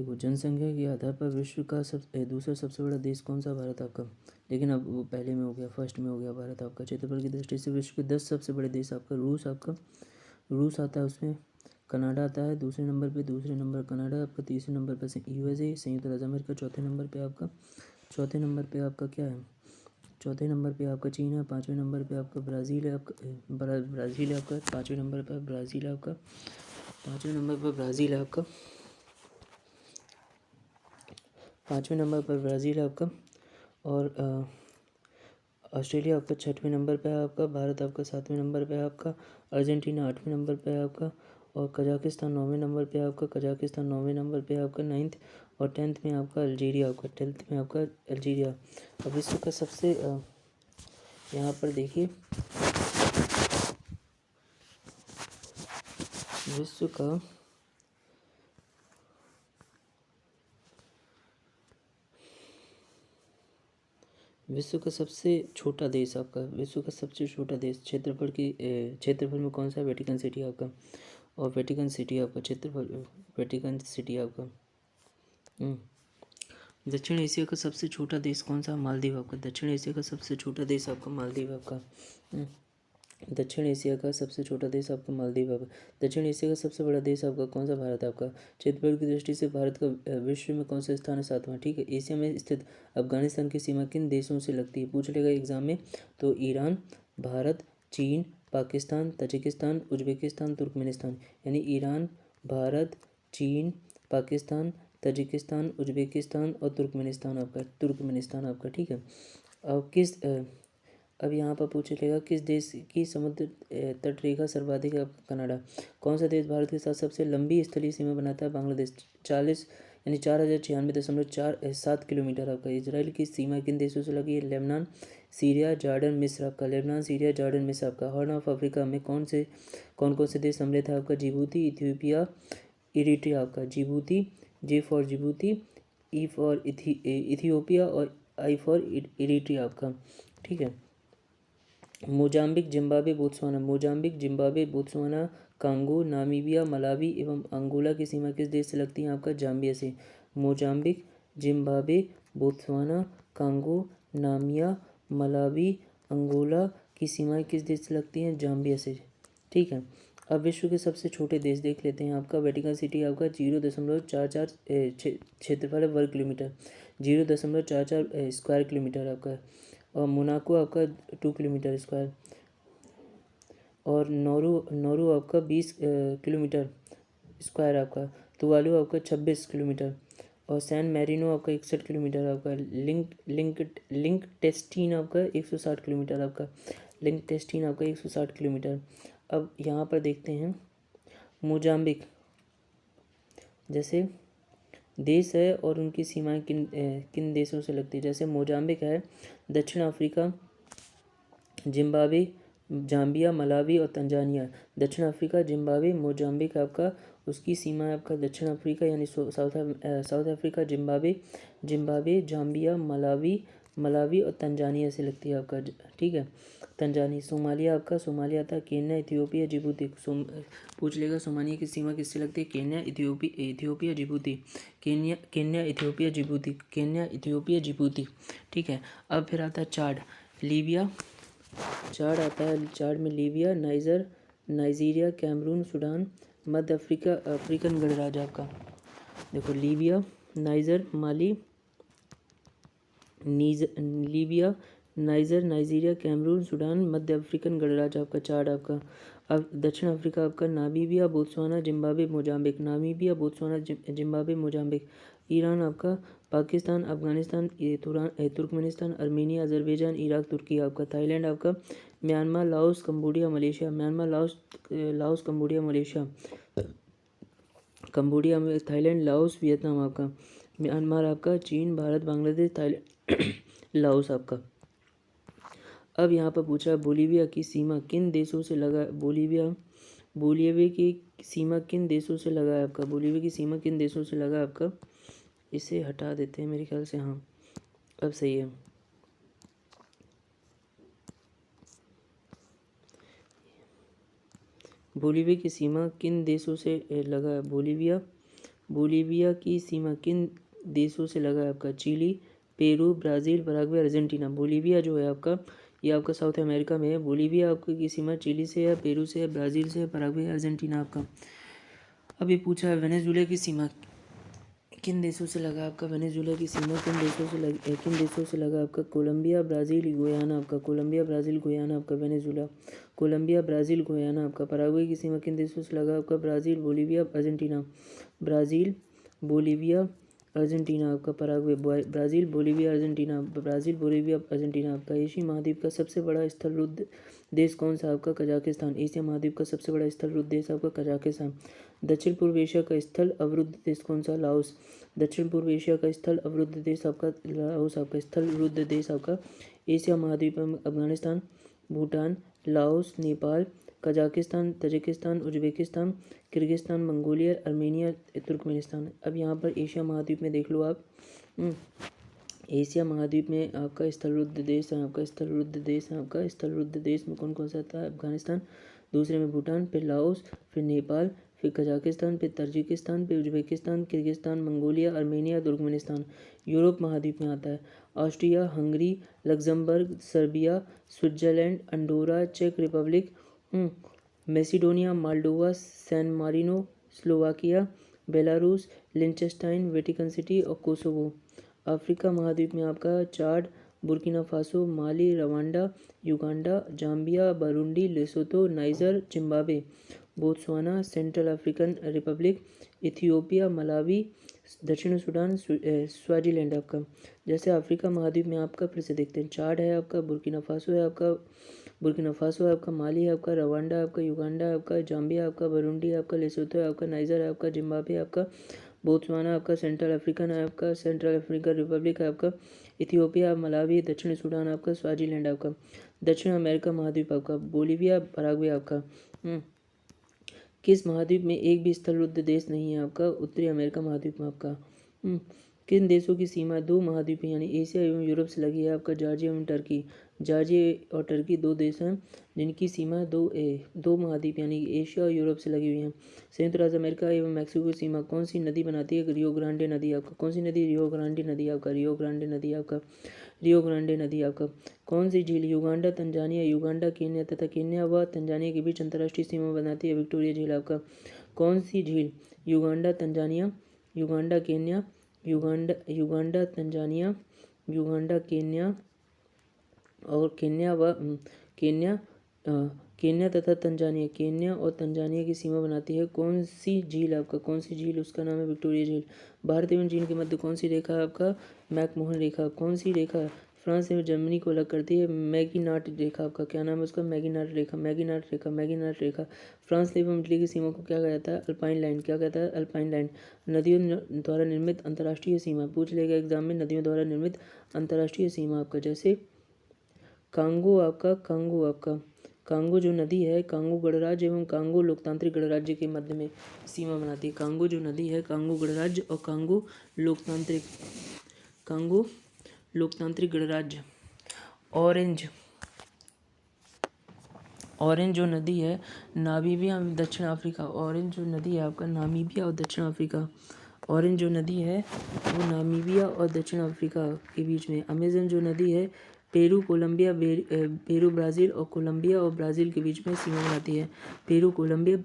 देखो, जनसंख्या के आधार पर विश्व का दूसरा सबसे बड़ा देश कौन सा? भारत आपका। लेकिन अब वो पहले में हो गया, फर्स्ट में हो गया भारत आपका। क्षेत्रफल की दृष्टि से विश्व के 10 सबसे बड़े देश आपका। रूस आपका, रूस आता है उसमें। कनाडा आता है दूसरे नंबर पे, दूसरे नंबर कनाडा आपका। तीसरे नंबर पर यूएसए, संयुक्त राज्य अमेरिका। चौथे नंबर पे आपका, चौथे नंबर पे आपका क्या है? चौथे नंबर पे आपका चीन है। पाँचवें नंबर पे आपका ब्राज़ील है आपका। ब्राज़ील है आपका। पाँचवें नंबर पर ब्राज़ील है आपका। पाँचवें नंबर पर ब्राज़ील है आपका। पाँचवें नंबर पर ब्राज़ील है आपका। और ऑस्ट्रेलिया आपका छठवें नंबर पे है आपका। भारत आपका सातवें नंबर पे है आपका। अर्जेंटीना आठवें नंबर पे है आपका। और कजाकिस्तान नौवें नंबर पे है आपका। कजाकिस्तान नौवें नंबर पे है आपका, नाइन्थ। और 10th में आपका अल्जीरिया आपका। 10th में आपका अल्जीरिया। अब विश्व का सबसे यहाँ पर देखिए, विश्व का विश्व का सबसे छोटा देश आपका। विश्व का सबसे छोटा देश क्षेत्रफल में कौन सा? वेटिकन सिटी आपका। और वेटिकन सिटी आपका क्षेत्रफल, वेटिकन सिटी आपका। दक्षिण एशिया का सबसे छोटा देश कौन सा? मालदीव आपका। दक्षिण एशिया का सबसे छोटा देश आपका मालदीव आपका। दक्षिण एशिया का सबसे छोटा देश आपका मालदीव आपका। दक्षिण एशिया का सबसे बड़ा देश आपका कौन सा? भारत आपका। क्षेत्रफल की दृष्टि से भारत का विश्व में कौन सा स्थान है? 7वां। ठीक है। एशिया में स्थित अफगानिस्तान की सीमा किन देशों से लगती है? पूछ लेगा एग्जाम में। तो ईरान, भारत, चीन, पाकिस्तान, तजिकिस्तान, उज्बेकिस्तान, तुर्कमेनिस्तान। यानी ईरान, भारत, चीन, पाकिस्तान, तजिकिस्तान, उज्बेकिस्तान और तुर्कमेनिस्तान आपका। ठीक है। अब यहाँ पर पूछ लेगा किस देश की समुद्र तट रेखा सर्वाधिक है? कनाडा। कौन सा देश भारत के साथ सबसे लंबी स्थलीय सीमा बनाता है? बांग्लादेश। 40 यानी 4096.47 किलोमीटर आपका। इजराइल की सीमा किन देशों से लगी है? लेबनान, सीरिया, जॉर्डन, मिस्र आपका। लेबनान, सीरिया, जॉर्डन, मिस्र आपका। हॉर्न ऑफ अफ्रीका में कौन कौन से देश सम्मिलित है आपका? जिबूती, इथियोपिया, इरिट्रिया आपका। Djibouti, J for Djibouti, E for Ethiopia और आई फॉर इरिट्रिया आपका। ठीक है। Mozambique, Zimbabwe, Botswana. Mozambique, Zimbabwe, Botswana, Congo, Namibia, Malawi एवं अंगोला की सीमा किस देश से लगती है आपका? जाम्बिया से। Mozambique, Zimbabwe, Botswana, Congo, Namibia, Malawi, Angola की सीमाएं किस देश से लगती हैं? जाम्बिया से। ठीक है। अब विश्व के सबसे छोटे देश देख लेते हैं आपका। वेटिकन सिटी आपका 0.44 क्षेत्रफल है वर्ग किलोमीटर। 0.44 स्क्वायर किलोमीटर आपका। और मोनाको आपका 2 किलोमीटर स्क्वायर। और नौरू आपका 20 किलोमीटर स्क्वायर आपका। तुवालू आपका 26 किलोमीटर। और सैन मैरिनो आपका 61 किलोमीटर आपका। लिंक टेस्टीन आपका 160 किलोमीटर आपका। लिंक टेस्टीन आपका 160 किलोमीटर। अब यहाँ पर देखते हैं मोजाम्बिक जैसे देश है और उनकी सीमाएं किन देशों से लगती है। जैसे मोजाम्बिक है दक्षिण अफ्रीका, जिम्बाब्वे, जाम्बिया, मलावी और तंजानिया। दक्षिण अफ्रीका, जिम्बाब्वे, मोजाम्बिक आपका। उसकी सीमा है आपका दक्षिण अफ्रीका यानी south Africa, Zimbabwe, Zambia, Malawi और तंजानिया से लगती है आपका। ठीक है। तंजानी। सोमालिया आपका। सोमालिया आता है केन्या, इथियोपिया, जिबूती। पूछ लेगा सोमालिया की सीमा किससे लगती है? Kenya, Ethiopia, Djibouti. Kenya, Ethiopia, Djibouti. Kenya, Ethiopia, Djibouti. ठीक है। अब फिर आता है चाड। लीबिया। चाड आता है। चाड में लीबिया, नाइजीरिया, कैमरून, सूडान, मध्य अफ्रीकन गणराज्य आपका। देखो Libya, Niger, Mali, Libya, Nigeria, Cameroon, Sudan, मध्य अफ्रीकन गणराज्य आपका। चाड आपका। अब दक्षिण अफ्रीका आपका Namibia, Botswana, Zimbabwe, Mozambique. Namibia, Botswana, Zimbabwe, Mozambique. Iran आपका। Pakistan, Afghanistan, Turkmenistan, Armenia, Azerbaijan, Iraq, तुर्की आपका। थाईलैंड आपका। Myanmar, Laos, Cambodia, Malaysia. Myanmar, Laos, Cambodia, Malaysia. Cambodia में थाईलैंड, लाओस, वियतनाम आपका। म्यांमार आपका। चीन, भारत, बांग्लादेश, थाईलैंड, लाओस आपका। अब यहाँ पर पूछा बोलीविया की सीमा किन देशों से लगा? बोलीविया की सीमा किन देशों से लगा है आपका? बोलीविया की सीमा किन देशों से लगा आपका? इसे हटा देते हैं मेरे ख्याल से। हाँ, अब सही है। बोलीविया की सीमा किन देशों से लगा है? बोलीविया बोलीविया की सीमा किन देशों से लगा है आपका? Chile, Peru, Brazil, Paraguay, Argentina. Bolivia जो है आपका, ये आपका साउथ अमेरिका में है। बोलीविया आपकी की सीमा चिली से है, पेरू से है, ब्राज़ील से है, पराग्वे, अर्जेंटीना आपका। अब ये पूछा है वेनेजुएला की सीमा किन देशों से लगा आपका? वेनेजुएला की सीमा किन देशों से लगा आपका? कोलंबिया, ब्राज़ील, गुयाना आपका। कोलंबिया, ब्राज़ील, गुयाना आपका। वेनेजुएला, कोलंबिया, ब्राज़ील, गुयाना आपका। पराग्वे की सीमा किन देशों से लगा आपका? Brazil, Bolivia, Argentina. Brazil, Bolivia, Argentina आपका। Paraguay, Brazil, Bolivia, Argentina. Brazil, Bolivia, Argentina आपका। एशिया महाद्वीप का सबसे बड़ा स्थलरुद्ध देश कौन सा आपका? कजाकिस्तान। एशिया महाद्वीप का सबसे बड़ा स्थलरुद्ध देश आपका कजाकिस्तान। दक्षिण पूर्व एशिया का स्थल अवरुद्ध देश कौन सा? लाओस। दक्षिण पूर्व एशिया का स्थल अवरुद्ध देश आपका लाओस आपका। स्थल रुद्ध देश आपका एशिया महाद्वीप में Afghanistan, Bhutan, Laos, Nepal, Kazakhstan, Tajikistan, Uzbekistan, Kyrgyzstan, Mongolia, Armenia, Turkmenistan. अब यहाँ पर एशिया महाद्वीप में देख लो आप। एशिया महाद्वीप में आपका स्थलरुद्ध देश है, आपका स्थलरुद्ध देश है, आपका स्थलरुद्ध देश में कौन कौन सा आता है? अफगानिस्तान, दूसरे में भूटान, फिर लाओस, फिर नेपाल, फिर कजाकिस्तान, फिर तजिकिस्तान, फिर Uzbekistan, Kyrgyzstan, Mongolia, Armenia, Turkmenistan. Europe महाद्वीप में आता है Austria, Hungary, Luxembourg, Serbia, Switzerland, Andorra, चेक Republic, Macedonia, Moldova, San Marino, Slovakia, Belarus, Liechtenstein, Vatican City और कोसोवो। अफ्रीका महाद्वीप में आपका Chad, Burkina Faso, Mali, Rwanda, Uganda, Zambia, Burundi, Lesotho, Niger, Zimbabwe, Botswana, Central African Republic, Ethiopia, Malawi, दक्षिण Sudan, Swaziland आपका। जैसे Africa महाद्वीप में आपका फिर से देखते हैं, चाड है आपका, बुर्किना फासो है आपका, माली है आपका, रवांडा है आपका, युगांडा है आपका, जाम्बिया आपका, बरूंडी है आपका, लेसोतो है आपका, नाइजर है आपका, जिम्बाब्वे आपका, बोत्सवाना आपका, सेंट्रल अफ्रीकन है आपका, सेंट्रल अफ्रीकन रिपब्लिक है आपका, इथियोपिया, मलावी, दक्षिण सूडान आपका, स्वाजीलैंड आपका। दक्षिण अमेरिका महाद्वीप आपका, बोलीविया, पराग्वे आपका। किस महाद्वीप में एक भी स्थलरुद्ध देश नहीं है आपका? उत्तरी अमेरिका महाद्वीप में आपका। किन देशों की सीमा दो महाद्वीप यानी एशिया एवं यूरोप से लगी है आपका? जॉर्जिया एवं टर्की। जॉर्जिया और टर्की दो देश हैं जिनकी सीमा दो महाद्वीप यानी एशिया और यूरोप से लगी हुई है। संयुक्त राज्य अमेरिका एवं मैक्सिको की सीमा कौन सी नदी बनाती है? रियो ग्रांडे नदी आपका। कौन सी नदी? रियो ग्रांडे नदी आपका। रियो ग्रांडे नदी आपका। रियो ग्रांडे नदी आपका। कौन सी झील युगांडा, तंजानिया, युगांडा, केन्या तथा केन्या व तंजानिया के बीच अंतर्राष्ट्रीय सीमा बनाती है? विक्टोरिया झील आपका। कौन सी झील Uganda, Tanzania, Uganda, Kenya, Uganda, Tanzania, Uganda, Kenya और केन्या तथा तंजानिया, केन्या और तंजानिया की सीमा बनाती है कौन सी झील आपका? कौन सी झील? उसका नाम है विक्टोरिया झील। भारत एवं चीन के मध्य कौन सी रेखा है आपका? मैकमोहन रेखा। कौन सी रेखा फ्रांस एवं जर्मनी को अलग करती है? मैगिनार्ट रेखा आपका। क्या नाम है उसका? मैगिनार्ट रेखा। मैगिनार्ट रेखा, मैगिनार्ट रेखा। फ्रांस एवं इटली की सीमा को क्या कहा जाता है? Alpine line. क्या कहता है? Alpine line. नदियों द्वारा निर्मित अंतर्राष्ट्रीय सीमा पूछ लेगा एग्जाम में। नदियों द्वारा निर्मित अंतर्राष्ट्रीय सीमा आपका जैसे कांगो आपका, कांगो जो नदी है, कांगो गणराज्य एवं कांगो लोकतांत्रिक गणराज्य के मध्य में सीमा बनाती है। कांगो जो नदी है, कांगो गणराज्य और कांगो लोकतांत्रिक गणराज्य। ऑरेंज जो नदी है, नामीबिया दक्षिण अफ्रीका। ऑरेंज जो नदी है आपका, नामीबिया और दक्षिण अफ्रीका। ऑरेंज जो नदी है वो नामीबिया और दक्षिण अफ्रीका के बीच में। अमेजन जो नदी है पेरू, कोलंबिया, पेरू, ब्राज़ील और कोलंबिया और ब्राज़ील के बीच में सीमा बनाती है। पेरू, कोलंबिया,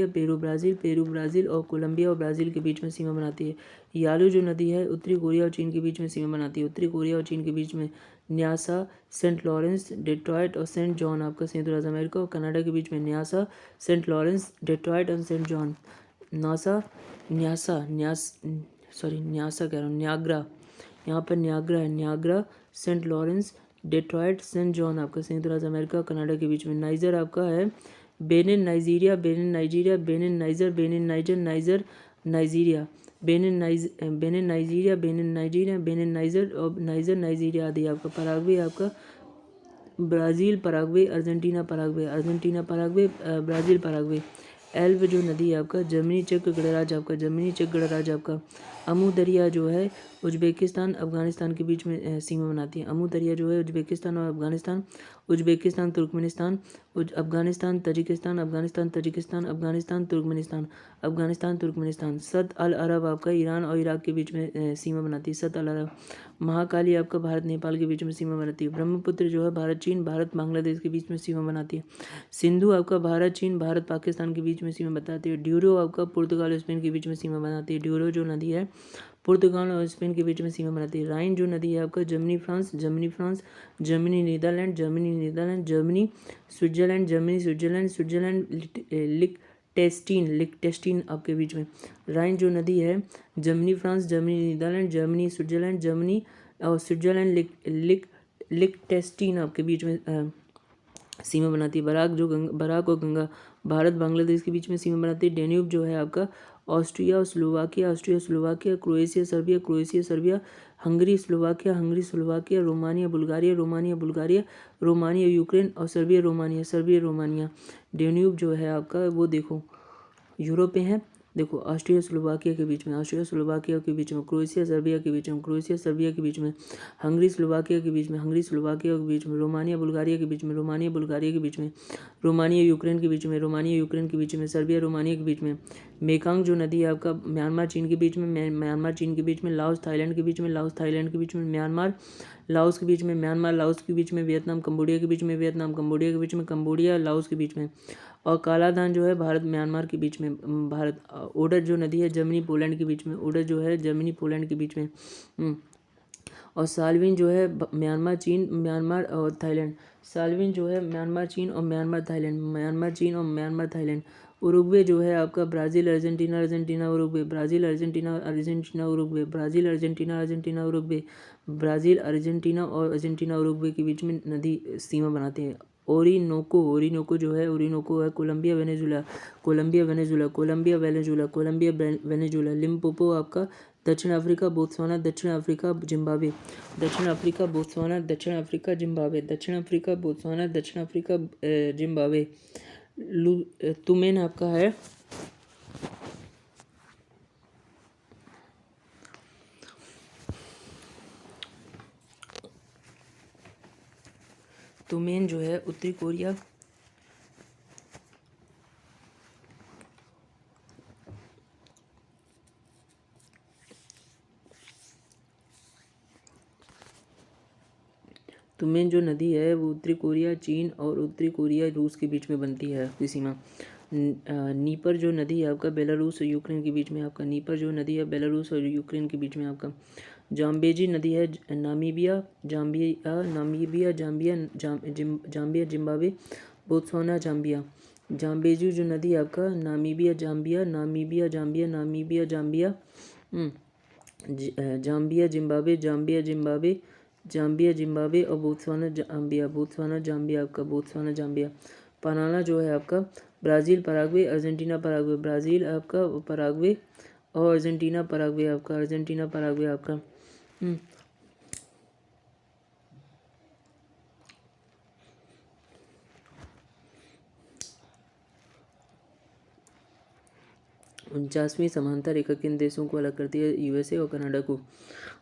पेरू, ब्राज़ील और कोलंबिया और ब्राज़ील के बीच में सीमा बनाती है। यालू जो नदी है उत्तरी कोरिया और चीन के बीच में सीमा बनाती है। उत्तरी कोरिया और चीन के बीच में न्यासा, सेंट लॉरेंस, डेट्रॉयट और सेंट जॉन आपका संयुक्त राज्य अमेरिका और कनाडा के बीच में न्यासा, सेंट लॉरेंस, डेट्रॉयट और सेंट जॉन। न्याग्रा, यहाँ पर न्याग्रा है, Niagara, Saint Lawrence, Detroit, Saint John आपका संयुक्त राज्य अमेरिका और कनाडा के बीच में। नाइजर आपका है Benin, Nigeria, Benin, Nigeria, Benin, niger, Benin, niger, niger, Nigeria, Benin, Nigeria, Benin, Nigeria, Benin, niger और नाइजर, नाइजीरिया आदि आपका। पराग्वे आपका Brazil, Paraguay, Argentina, Paraguay, Brazil, Paraguay. Elbe जो नदी है आपका जर्मनी, चेक गणराज्य आपका। जर्मनी, चेक गणराज्य आपका। अमू दरिया जो है उज्बेकिस्तान अफगानिस्तान के बीच में सीमा बनाती है। अमू दरिया जो है उज्बेकिस्तान और Afghanistan, Uzbekistan Turkmenistan, Afghanistan Tajikistan, Afghanistan Tajikistan, Afghanistan Turkmenistan, Afghanistan Turkmenistan. सत अल अरब आपका ईरान और इराक के बीच में सीमा बनाती है। सत अल अरब। महाकाली आपका भारत नेपाल के बीच में सीमा बनाती है। ब्रह्मपुत्र जो है भारत चीन, भारत बांग्लादेश के बीच में सीमा बनाती है। सिंधु आपका भारत चीन, भारत पाकिस्तान के बीच में सीमा बनाती है। ड्यूरो आपका पुर्तगाल और स्पेन के बीच में सीमा बनाती है। ड्यूरो जो नदी है पुर्तगाल और स्पेन के बीच में सीमा बनाती है। राइन जो नदी है आपका Germany France, Germany France, Germany Netherlands, Germany Netherlands, Germany Switzerland, Germany Switzerland, Switzerland Liechtenstein आपके बीच में। राइन जो नदी है Germany France, Germany Netherlands, Germany Switzerland, Germany और स्विट्जरलैंड लिक्टेस्टीन आपके बीच में सीमा बनाती है। बराक और गंगा भारत बांग्लादेश के बीच में सीमा बनाती है। डेन्यूब जो है आपका ऑस्ट्रिया और Slovakia, Croatia Serbia, Hungary Slovakia, Romania Ukraine और सर्बिया रोमानिया। डेन्यूब जो है आपका वो देखो यूरोप में है। देखो ऑस्ट्रिया स्लोवाकिया के बीच में, क्रोएशिया सर्बिया के बीच में, हंगरी स्लोवाकिया के बीच में, रोमानिया बुल्गारिया के बीच में, रोमानिया यूक्रेन के बीच में, सर्बिया रोमानिया के बीच में। मेकांग जो नदी है आपका म्यांमार चीन के बीच में, लाओस थाईलैंड के बीच में, म्यांमार लाओस के बीच में, वियतनाम कंबोडिया के बीच में, कंबोडिया लाओस के बीच में। और कालाधान जो है भारत म्यांमार के बीच में। ओडर जो नदी है जर्मनी पोलैंड के बीच में। और साल्विन जो है म्यांमार और थाईलैंड। उरुग्वे जो है आपका Brazil Argentina Uruguay, Brazil Argentina और अर्जेंटीना उरुग्वे के बीच में नदी सीमा बनाते हैं। ओरिनोको जो है कोलंबिया वेनेजुला। लिम्पोपो आपका दक्षिण अफ्रीका, बोत्सवाना, जिम्बाब्वे। तुमेन आपका है तुमेन जो है उत्तरी कोरिया, तुमेन जो नदी है वो उत्तरी कोरिया चीन और उत्तरी कोरिया रूस के बीच में बनती है आपकी सीमा। नीपर जो नदी है आपका बेलारूस और यूक्रेन के बीच में आपका। जाम्बेजी नदी है जाम्बिया जिम्बाब्वे, बोत्सवाना जाम्बिया। जाम्बेजू जो नदी है आपका नामीबिया जाम्बिया, जाम्बिया जिम्बाब्वे और बोत्सवाना जाम्बिया आपका। पनाना जो है आपका Brazil Paraguay, Argentina Paraguay, Brazil आपका पराग्वे और अर्जेंटीना पराग्वे आपका। 49वीं समानता रेखा किन देशों को अलग करती है? यूएसए और कनाडा को।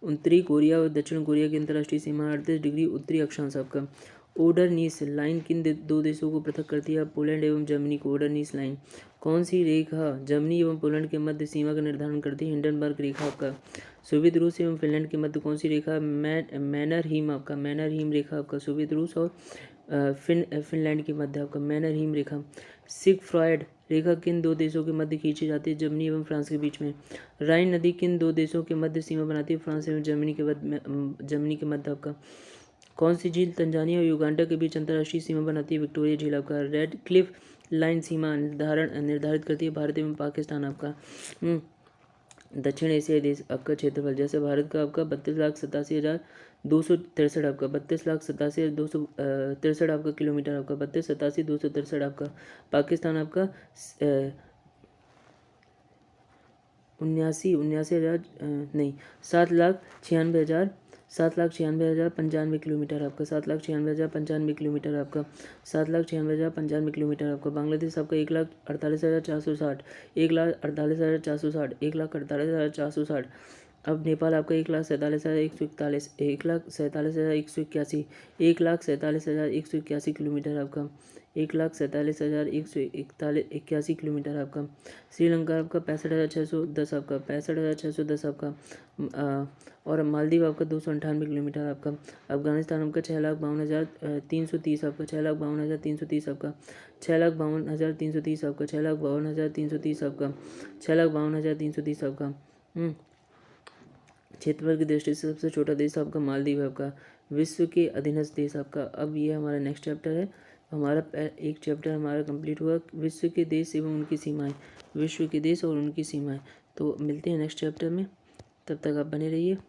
उत्तरी कोरिया और दक्षिण कोरिया की अंतर्राष्ट्रीय सीमा 38 डिग्री उत्तरी अक्षांश आपका। ओडरनीस लाइन किन दो देशों को पृथक करती है? पोलैंड एवं जर्मनी को। ओडरनीस लाइन कौन सी रेखा जर्मनी एवं पोलैंड के मध्य सीमा का निर्धारण करती है? हिंडनबर्ग रेखा आपका। सोवियत रूस एवं फिनलैंड के मध्य कौन सी रेखा? मैनरहीम रेखा आपका। सोवियत रूस और फिनलैंड के मध्य आपका मैनरहीम रेखा। सिगफ्रॉयड रेखा किन दो देशों के मध्य खींची जाती है? जर्मनी एवं फ्रांस के बीच में। राइन नदी किन दो देशों के मध्य सीमा बनाती है? फ्रांस एवं जर्मनी के मध्य आपका। कौन सी झील तंजानिया और युगांडा के बीच अंतर्राष्ट्रीय सीमा बनाती है? विक्टोरिया झील आपका। रेड क्लिफ लाइन सीमा निर्धारित करती है भारत एवं पाकिस्तान आपका। दक्षिण एशियाई देश आपका क्षेत्रफल जैसे भारत का आपका 32,87,263 आपका, 32,87,263 आपका किलोमीटर आपका, 32,87,263 आपका। पाकिस्तान आपका 7,96,9,000 7,96,095 किलोमीटर आपका, 7,96,095 किलोमीटर आपका, 7,96,095 किलोमीटर आपका। बांग्लादेश आपका 1,48,460, 1,48,460, 1,48,460। अब नेपाल आपका 1,47,141, 1,47,181, 1,47,181 किलोमीटर आपका, 1,47,181 किलोमीटर आपका। श्रीलंका आपका 65,610 आपका, 65,610 आपका। और मालदीव आपका 298 किलोमीटर आपका। अफगानिस्तान आपका 6,52,330 आपका, 6,52,330 आपका, 6,52,330 आपका, 6,52,330 आपका, 6,52,330 आपका। क्षेत्रफल की दृष्टि से सबसे छोटा देश आपका मालदीव है आपका। विश्व के अधीनस्थ देश आपका। अब ये हमारा नेक्स्ट चैप्टर है। हमारा एक चैप्टर हमारा कंप्लीट हुआ, विश्व के देश एवं उनकी सीमाएं, विश्व के देश और उनकी सीमाएं। तो मिलते हैं नेक्स्ट चैप्टर में, तब तक आप बने रहिए।